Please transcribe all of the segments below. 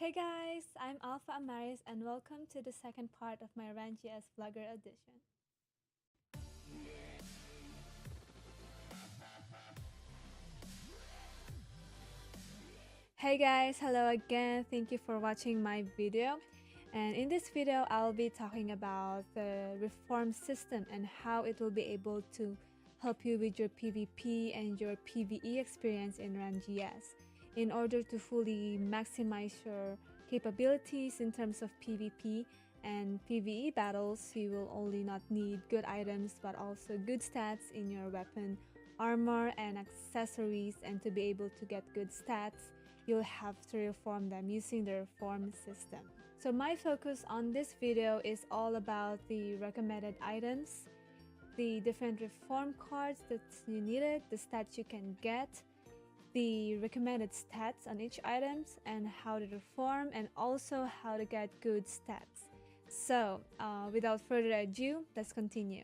Hey guys, I'm Alpha Amaris and welcome to the second part of my RAN GS Vlogger Audition. Hey guys, hello again. Thank you for watching my video. And in this video, I'll be talking about the reform system and how it will be able to help you with your PvP and your PvE experience in RAN GS. In order to fully maximize your capabilities in terms of PvP and PvE battles, you will only not need good items but also good stats in your weapon, armor, and accessories. And to be able to get good stats, you'll have to reform them using the reform system. So my focus on this video is all about the recommended items, the different reform cards that you needed, the stats you can get, the recommended stats on each items, and how to reform, and also how to get good stats. So without further ado, let's continue.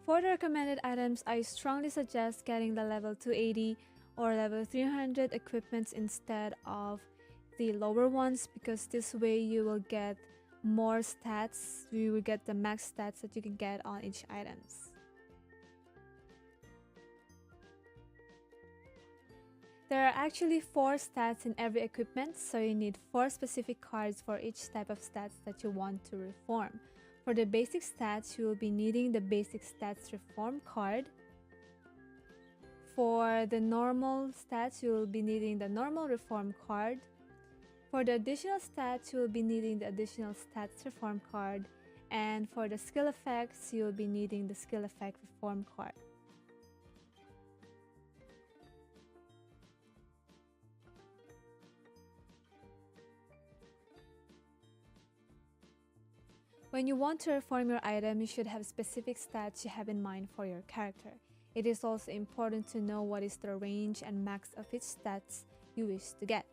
For the recommended items, I strongly suggest getting the level 280 or level 300 equipments instead of the lower ones, because this way you will get more stats. You will get the max stats that you can get on each items. There are actually 4 stats in every equipment, so you need 4 specific cards for each type of stats that you want to reform. For the basic stats, you will be needing the basic stats reform card. For the normal stats, you will be needing the normal reform card. For the additional stats, you will be needing the additional stats reform card. And for the skill effects, you will be needing the skill effect reform card. When you want to reform your item, you should have specific stats you have in mind for your character. It is also important to know what is the range and max of each stats you wish to get.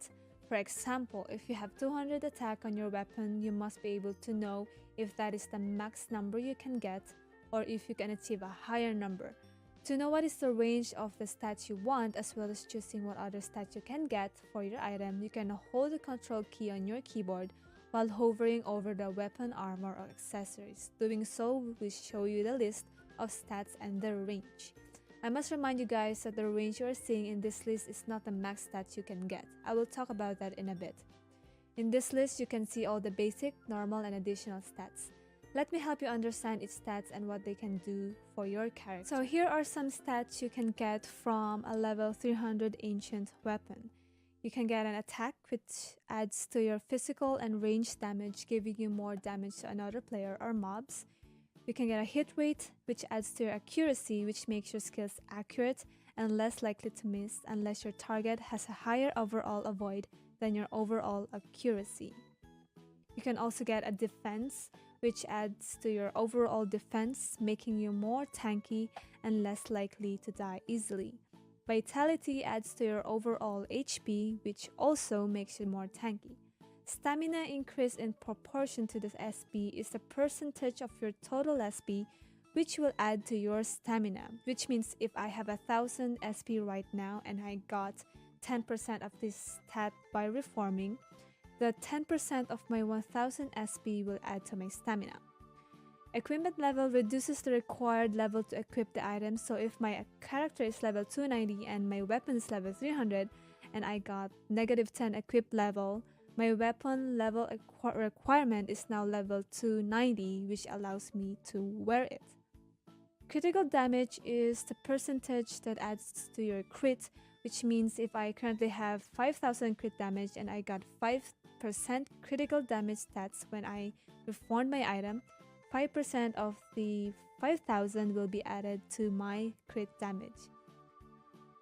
For example, if you have 200 attack on your weapon, you must be able to know if that is the max number you can get or if you can achieve a higher number. To know what is the range of the stats you want, as well as choosing what other stats you can get for your item, you can hold the control key on your keyboard while hovering over the weapon, armor, or accessories. Doing so will show you the list of stats and the range. I must remind you guys that the range you are seeing in this list is not the max stats you can get. I will talk about that in a bit. In this list, you can see all the basic, normal, and additional stats. Let me help you understand its stats and what they can do for your character. So here are some stats you can get from a level 300 ancient weapon. You can get an attack, which adds to your physical and range damage, giving you more damage to another player or mobs. You can get a hit rate, which adds to your accuracy, which makes your skills accurate and less likely to miss unless your target has a higher overall avoid than your overall accuracy. You can also get a defense, which adds to your overall defense, making you more tanky and less likely to die easily. Vitality adds to your overall HP, which also makes you more tanky. Stamina increase in proportion to this SP is the percentage of your total SP, which will add to your stamina, which means if I have 1000 SP right now and I got 10% of this stat by reforming, the 10% of my 1000 SP will add to my stamina. Equipment level reduces the required level to equip the item, so if my character is level 290 and my weapon is level 300 and I got -10 equip level, my weapon level requirement is now level 290, which allows me to wear it. Critical damage is the percentage that adds to your crit, which means if I currently have 5000 crit damage and I got 5% critical damage stats when I reformed my item, 5% of the 5000 will be added to my crit damage.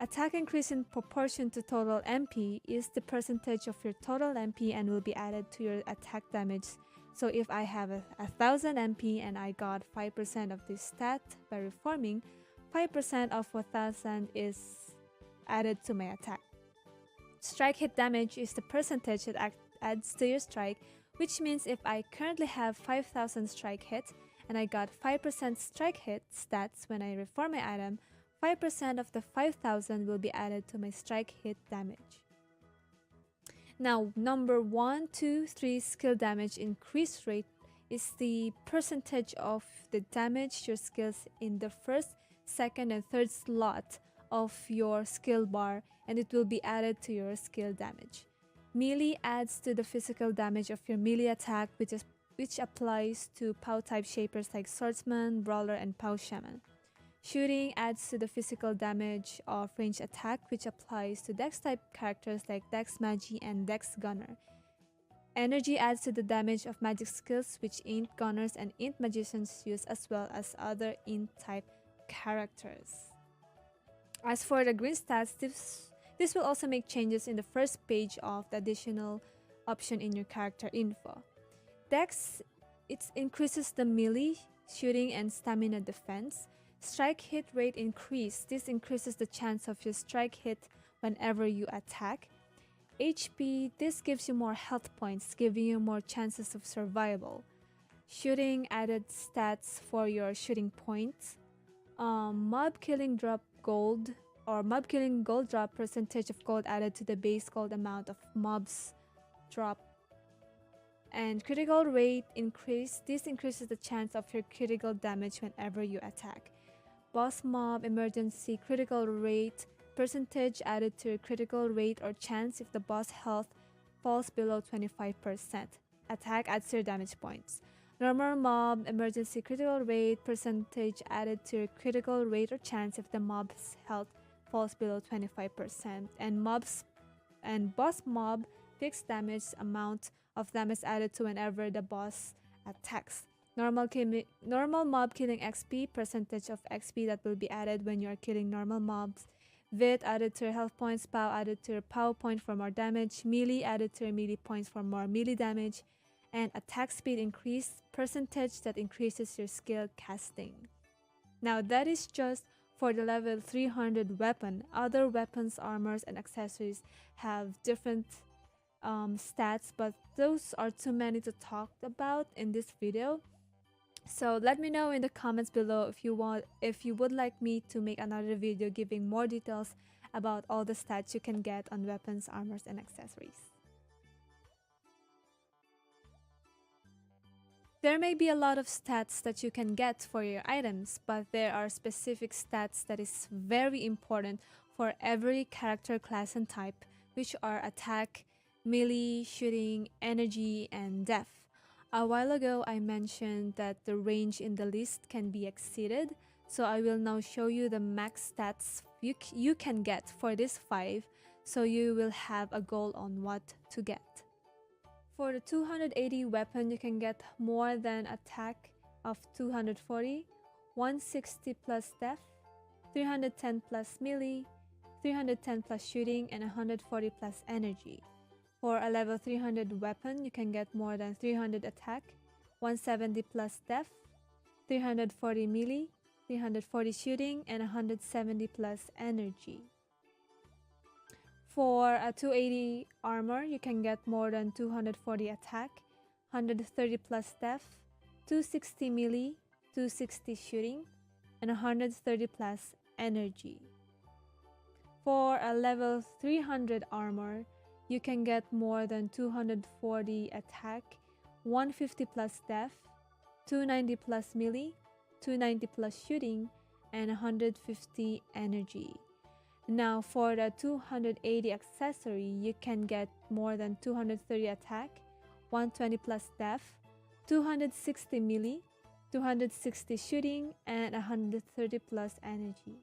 Attack increase in proportion to total MP is the percentage of your total MP and will be added to your attack damage. So if I have 1000 MP and I got 5% of this stat by reforming, 5% of 1000 is added to my attack. Strike hit damage is the percentage that adds to your strike, which means if I currently have 5000 strike hit and I got 5% strike hit stats when I reform my item, 5% of the 5,000 will be added to my strike hit damage. Now, number 1, 2, 3 skill damage increase rate is the percentage of the damage your skills in the first, second, and third slot of your skill bar, and it will be added to your skill damage. Melee adds to the physical damage of your melee attack, which applies to POW type shapers like Swordsman, Brawler, and POW Shaman. Shooting adds to the physical damage of ranged attack, which applies to Dex type characters like Dex Magi and Dex Gunner. Energy adds to the damage of magic skills, which Int Gunners and Int Magicians use, as well as other Int type characters. As for the green stats, this will also make changes in the first page of the additional option in your character info. Dex, it increases the melee, shooting, and stamina defense. Strike hit rate increase. This increases the chance of your strike hit whenever you attack. HP, this gives you more health points, giving you more chances of survival. Shooting added stats for your shooting points. Mob killing drop gold, or mob killing gold drop, percentage of gold added to the base gold amount of mobs drop. And critical rate increase. This increases the chance of your critical damage whenever you attack. Boss mob emergency critical rate, percentage added to your critical rate or chance if the boss health falls below 25%. Attack adds to your damage points. Normal mob emergency critical rate, percentage added to your critical rate or chance if the mob's health falls below 25%. And boss mob fixed damage amount of damage added to whenever the boss attacks. Normal mob killing XP, percentage of XP that will be added when you are killing normal mobs. Vit added to your health points. POW added to your POW point for more damage. Melee added to your melee points for more melee damage. And attack speed increase, percentage that increases your skill casting. Now that is just for the level 300 weapon. Other weapons, armors, and accessories have different stats, but those are too many to talk about in this video. So let me know in the comments below if you would like me to make another video giving more details about all the stats you can get on weapons, armors, and accessories. There may be a lot of stats that you can get for your items, but there are specific stats that is very important for every character class and type, which are attack, melee, shooting, energy, and def. A while ago, I mentioned that the range in the list can be exceeded, so I will now show you the max stats you can get for these 5, so you will have a goal on what to get. For the 280 weapon, you can get more than attack of 240, 160 plus def, 310 plus melee, 310 plus shooting, and 140 plus energy. For a level 300 weapon, you can get more than 300 attack, 170 plus def, 340 melee, 340 shooting, and 170 plus energy. For a 280 armor, you can get more than 240 attack, 130 plus def, 260 melee, 260 shooting, and 130 plus energy. For a level 300 armor, you can get more than 240 attack, 150 plus def, 290 plus melee, 290 plus shooting, and 150 energy. Now for the 280 accessory, you can get more than 230 attack, 120 plus def, 260 melee, 260 shooting, and 130 plus energy.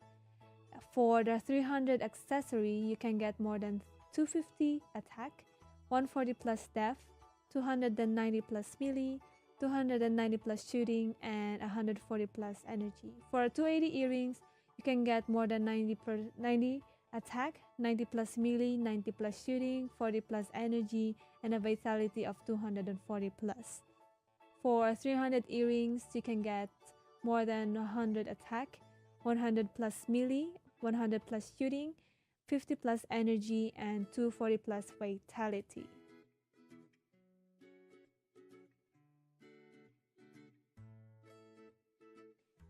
For the 300 accessory, you can get more than 250 attack, 140 plus def, 290 plus melee, 290 plus shooting, and 140 plus energy. For 280 earrings, you can get more than 90 attack, 90 plus melee, 90 plus shooting, 40 plus energy, and a vitality of 240 plus. For 300 earrings, you can get more than 100 attack, 100 plus melee, 100 plus shooting, 50 plus energy, and 240 plus vitality.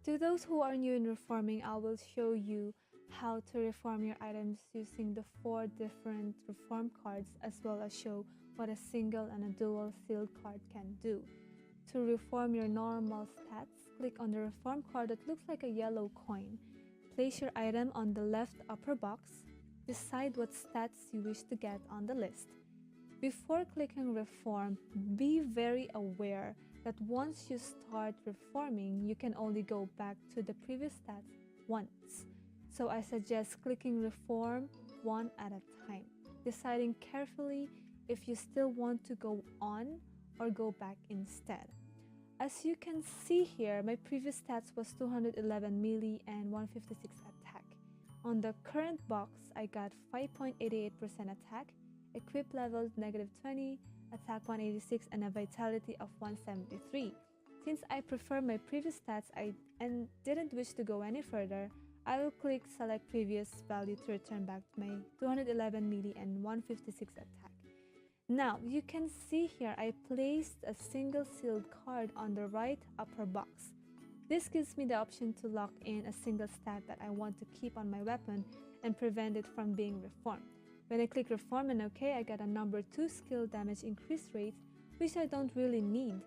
To those who are new in reforming, I will show you how to reform your items using the 4 different reform cards, as well as show what a single and a dual sealed card can do. To reform your normal stats, click on the reform card that looks like a yellow coin. Place your item on the left upper box. Decide what stats you wish to get on the list. Before clicking reform, be very aware that once you start reforming, you can only go back to the previous stats once. So I suggest clicking reform one at a time, deciding carefully if you still want to go on or go back instead. As you can see here, my previous stats was 211 melee and 156 attack. On the current box, I got 5.88% attack, equip level -20, attack 186, and a vitality of 173. Since I prefer my previous stats and didn't wish to go any further, I will click select previous value to return back to my 211 melee and 156 attack. Now, you can see here I placed a single sealed card on the right upper box. This gives me the option to lock in a single stat that I want to keep on my weapon and prevent it from being reformed. When I click reform and OK, I get a number 2 skill damage increase rate, which I don't really need.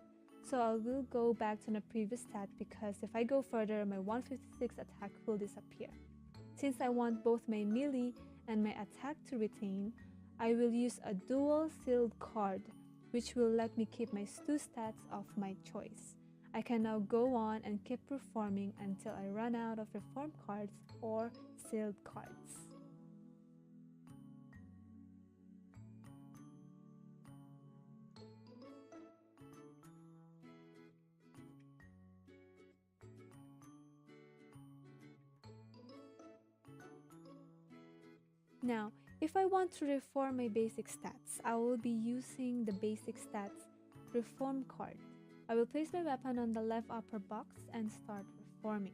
So I will go back to the previous stat because if I go further, my 156 attack will disappear. Since I want both my melee and my attack to retain, I will use a dual sealed card, which will let me keep my 2 stats of my choice. I can now go on and keep reforming until I run out of reform cards or sealed cards. Now, if I want to reform my basic stats, I will be using the basic stats reform card. I will place my weapon on the left upper box and start reforming.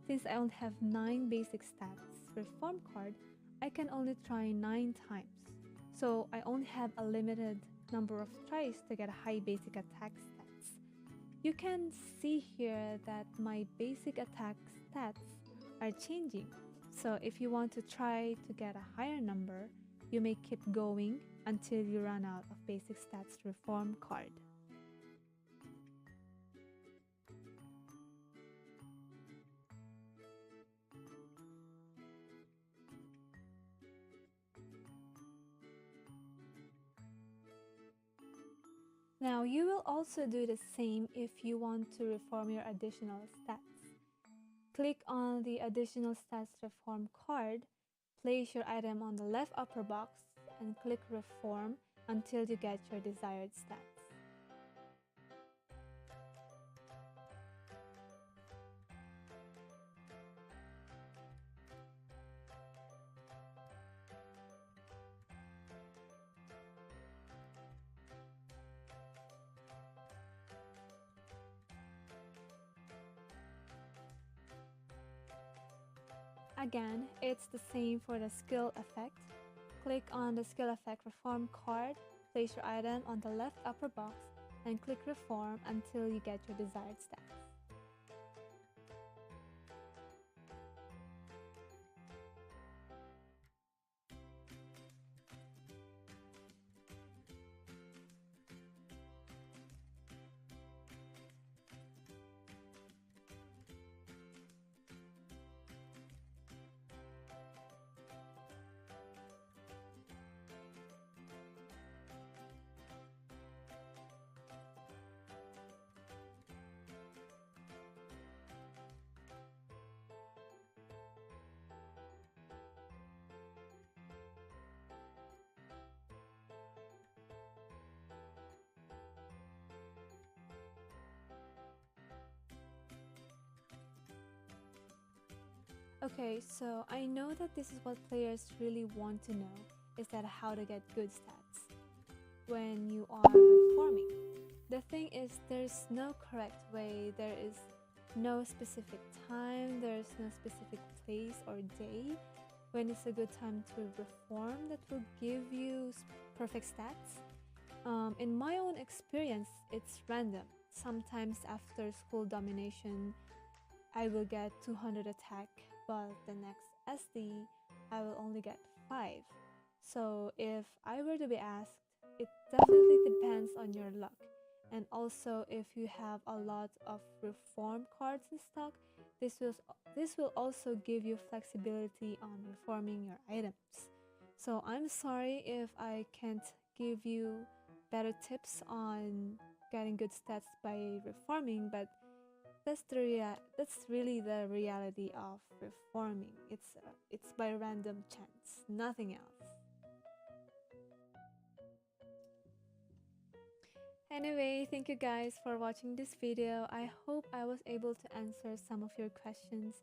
Since I only have 9 basic stats reform card, I can only try 9 times. So I only have a limited number of tries to get high basic attack stats. You can see here that my basic attack stats are changing. So if you want to try to get a higher number, you may keep going until you run out of basic stats reform card. Now you will also do the same if you want to reform your additional stats. Click on the additional stats reform card, place your item on the left upper box, and click reform until you get your desired stats. Again, it's the same for the skill effect. Click on the skill effect reform card, place your item on the left upper box, and click reform until you get your desired stats. Okay, so I know that this is what players really want to know, is that how to get good stats when you are reforming. The thing is, there's no correct way, there is no specific time, there's no specific place or day when it's a good time to reform that will give you perfect stats. In my own experience, it's random. Sometimes after school domination, I will get 200 attack, but the next SD I will only get 5. So if I were to be asked, it definitely depends on your luck. And also, if you have a lot of reform cards in stock, this will also give you flexibility on reforming your items. So I'm sorry if I can't give you better tips on getting good stats by reforming, but that's really the reality of reforming. It's by random chance, nothing else. Anyway, thank you guys for watching this video. I hope I was able to answer some of your questions,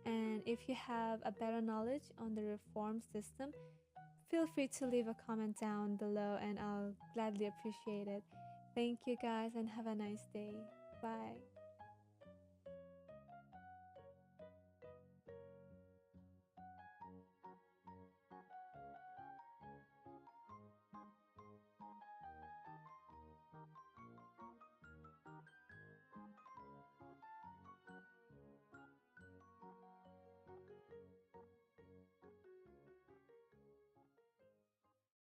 and if you have a better knowledge on the reform system, feel free to leave a comment down below and I'll gladly appreciate it. Thank you guys and have a nice day. Bye.